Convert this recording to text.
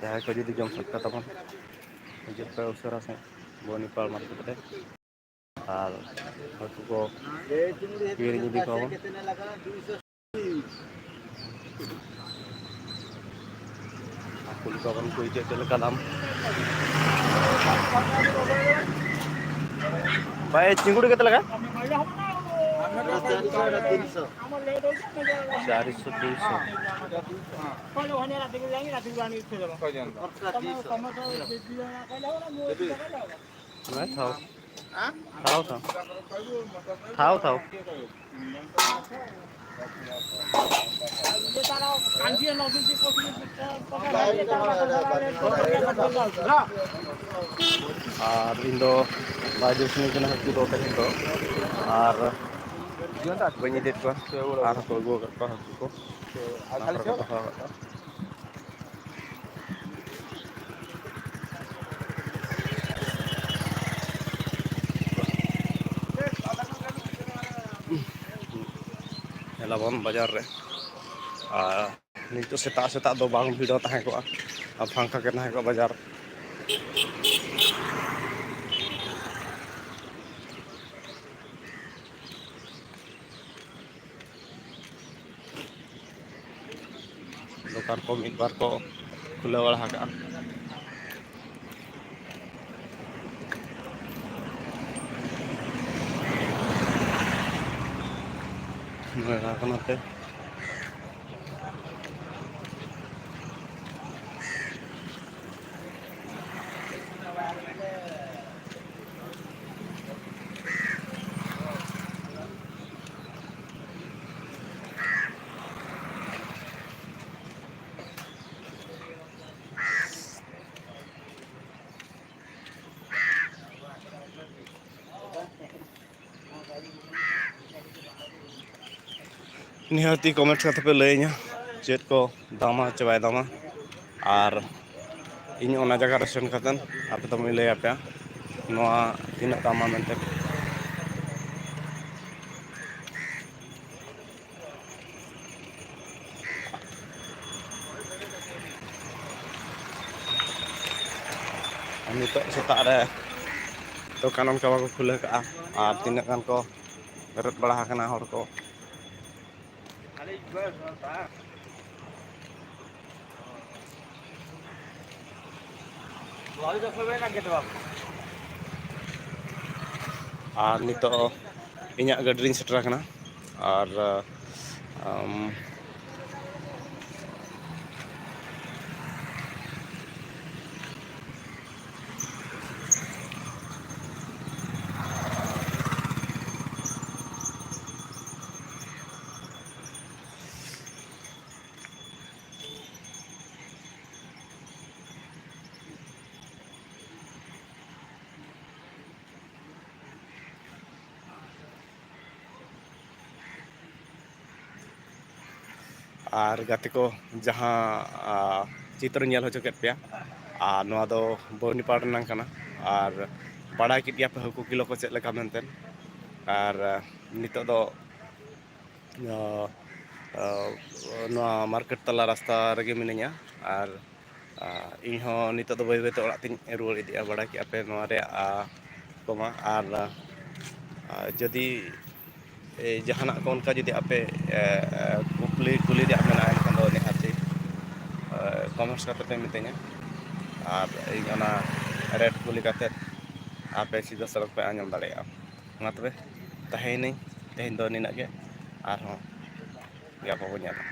ᱡᱟᱦᱟᱸᱭ ᱠᱚ ᱡᱩᱫᱤ ᱡᱚᱢ ᱥᱟᱱᱟ ᱛᱟᱵᱚᱱ ᱦᱤᱡᱩᱜ ᱯᱮ ᱩᱥᱟᱹᱨᱟ ᱥᱟᱺᱦᱤᱡ ᱵᱚᱱᱤᱯᱟᱲ ᱢᱟᱨᱠᱮᱴ ᱨᱮ ᱟᱨ ᱦᱟᱹᱠᱩ ᱠᱚ ᱠᱤᱨᱤᱧ ᱤᱫᱤ ᱠᱚᱣᱟ ᱵᱚᱱ᱾ ᱠᱩᱞᱤ ᱠᱚᱣᱟᱵᱚᱱ ᱠᱩᱭᱪᱟ ᱪᱮᱫ ᱞᱮᱠᱟ ᱫᱟᱢ? ଭାଇ ଚିଙ୍ଗୁଡ଼ି କେତେ ଲେଖା? 400 300 ନାଇଁ ଥାଉ ଥାଉ ଥାଉ। ᱟᱨ ᱤᱧ ᱫᱚ ᱵᱟᱭ ᱡᱩᱥᱤᱧ ᱠᱟᱱᱟ ᱦᱟᱹᱠᱩ ᱫᱚ ᱛᱮᱦᱮᱧ ᱫᱚ ᱟᱨ ᱵᱟᱹᱧ ᱤᱫᱤᱭᱮᱫ ᱠᱚᱣᱟ ᱟᱨᱦᱚᱸ ᱠᱚ ᱟᱹᱜᱩ ᱟᱠᱟᱫ ᱠᱚᱣᱟ ᱦᱟᱹᱠᱩ ᱠᱚ ᱚᱱᱟ ᱠᱚᱨᱮ ᱠᱚ ᱫᱚᱦᱚ ᱟᱠᱟᱫ ᱠᱚᱣᱟ᱾ ᱧᱮᱞᱟᱵᱚᱱ ᱵᱟᱡᱟᱨ ᱨᱮ ᱟᱨ ᱱᱤᱛᱚᱜ ᱥᱮᱛᱟᱜ ᱥᱮᱛᱟᱜ ᱫᱚ ᱵᱟᱝ ᱵᱷᱤᱲᱚ ᱛᱟᱦᱮᱸ ᱠᱚᱜᱼᱟ ᱟᱨ ᱯᱷᱟᱸᱠᱟ ᱜᱮ ᱛᱟᱦᱮᱸ ᱠᱚᱜᱼᱟ ᱵᱟᱡᱟᱨ᱾ ᱫᱚᱠᱟᱱ ᱠᱚ ᱢᱤᱫ ᱵᱟᱨ ᱠᱚ ᱠᱷᱩᱞᱟᱹᱣ ᱵᱟᱲᱟ ᱠᱟᱜᱼᱟ᱾ ᱢᱮᱞᱟ ᱠᱟᱱᱟ ᱛᱮ ᱱᱤᱦᱟᱹᱛᱤ ᱠᱚᱢᱮᱱᱴ ᱠᱟᱛᱮ ᱯᱮ ᱞᱟᱹᱭᱟᱹᱧᱟ ᱪᱮᱫ ᱠᱚ ᱫᱟᱢᱟ ᱪᱮ ᱵᱟᱭ ᱫᱟᱢᱟ ᱟᱨ ᱤᱧ ᱚᱱᱟ ᱡᱟᱭᱜᱟ ᱨᱮ ᱥᱮᱱ ᱠᱟᱛᱮᱫ ᱟᱯᱮ ᱫᱚᱢᱮᱧ ᱞᱟᱹᱭ ᱟᱯᱮᱭᱟ ᱱᱚᱣᱟ ᱛᱤᱱᱟᱹᱜ ᱫᱟᱢᱟ ᱢᱮᱱᱛᱮ᱾ ᱱᱤᱛᱚᱜ ᱥᱮᱛᱟᱜ ᱨᱮ ᱫᱚᱠᱟᱱ ᱚᱱᱠᱟ ᱵᱟᱠᱚ ᱠᱷᱩᱞᱟᱹᱣ ᱠᱟᱜᱼᱟ ᱟᱨ ᱛᱤᱱᱟᱹᱜ ᱜᱟᱱ ᱠᱚ ᱵᱮᱨᱮᱫ ᱵᱟᱲᱟ ᱟᱠᱟᱱᱟ ᱦᱚᱲ ᱠᱚ᱾ ᱟᱨ ᱱᱤᱛᱚᱜ ᱤᱧᱟᱹᱜ ᱜᱟᱹᱰᱤ ᱨᱤᱧ ᱥᱮᱴᱮᱨ ᱟᱠᱟᱱᱟ ᱟᱨ ᱟᱨ ᱜᱟᱛᱮ ᱠᱚ ᱡᱟᱦᱟᱸ ᱪᱤᱛᱟᱹᱨᱤᱧ ᱧᱮᱞ ᱦᱚᱪᱚ ᱠᱮᱫ ᱯᱮᱭᱟ ᱟᱨ ᱱᱚᱣᱟ ᱫᱚ ᱵᱚᱨᱱᱤᱯᱟᱲ ᱨᱮᱱᱟᱜ ᱠᱟᱱᱟ ᱟᱨ ᱵᱟᱲᱟᱭ ᱠᱮᱫ ᱜᱮᱭᱟᱯᱮ ᱦᱟᱹᱠᱩ ᱠᱤᱞᱳ ᱠᱚ ᱪᱮᱫ ᱞᱮᱠᱟ ᱢᱮᱱᱛᱮ ᱟᱨ ᱱᱤᱛᱚᱜ ᱫᱚ ᱱᱚᱣᱟ ᱢᱟᱨᱠᱮᱴ ᱛᱟᱞᱟ ᱨᱟᱥᱛᱟ ᱨᱮᱜᱮ ᱢᱤᱱᱟᱹᱧᱟ ᱟᱨ ᱤᱧᱦᱚᱸ ᱱᱤᱛᱚᱜ ᱫᱚ ᱵᱟᱹᱭ ᱵᱟᱹᱭᱛᱮ ᱚᱲᱟᱜ ᱛᱤᱧ ᱨᱩᱣᱟᱹᱲ ᱤᱫᱤᱜᱼᱟ᱾ ᱵᱟᱲᱟᱭ ᱠᱮᱜᱼᱟ ᱯᱮ ᱱᱚᱣᱟ ᱨᱮᱭᱟᱜ ᱠᱚᱢᱟ ᱟᱨ ᱡᱩᱫᱤ ᱡᱟᱦᱟᱱᱟᱜ ᱠᱚ ᱚᱱᱠᱟ ᱡᱩᱫᱤ ᱟᱯᱮ ᱠᱩᱞᱤ ᱨᱮᱭᱟᱜ ᱢᱮᱱᱟᱜᱼᱟ ᱮᱱᱠᱷᱟᱱ ᱫᱚ ᱱᱤᱦᱟᱹᱛᱤ ᱠᱚᱢᱮᱱᱴᱥ ᱠᱟᱛᱮ ᱯᱮ ᱢᱤᱛᱟᱹᱧᱟ ᱟᱨ ᱤᱧ ᱚᱱᱟ ᱨᱮᱴ ᱠᱩᱞᱤ ᱠᱟᱛᱮᱫ ᱟᱯᱮ ᱥᱤᱫᱷᱟᱹ ᱥᱚᱲᱚᱠ ᱯᱮ ᱟᱸᱡᱚᱢ ᱫᱟᱲᱮᱭᱟᱜᱼᱟ᱾ ᱢᱟ ᱛᱚᱵᱮ ᱛᱟᱦᱮᱸᱭᱮᱱᱟᱹᱧ ᱛᱮᱦᱮᱧ ᱫᱚ ᱱᱤᱱᱟᱹᱜ ᱜᱮ ᱟᱨᱦᱚᱸ ᱜᱟᱯᱟ ᱵᱚᱱ ᱧᱮᱞᱟ᱾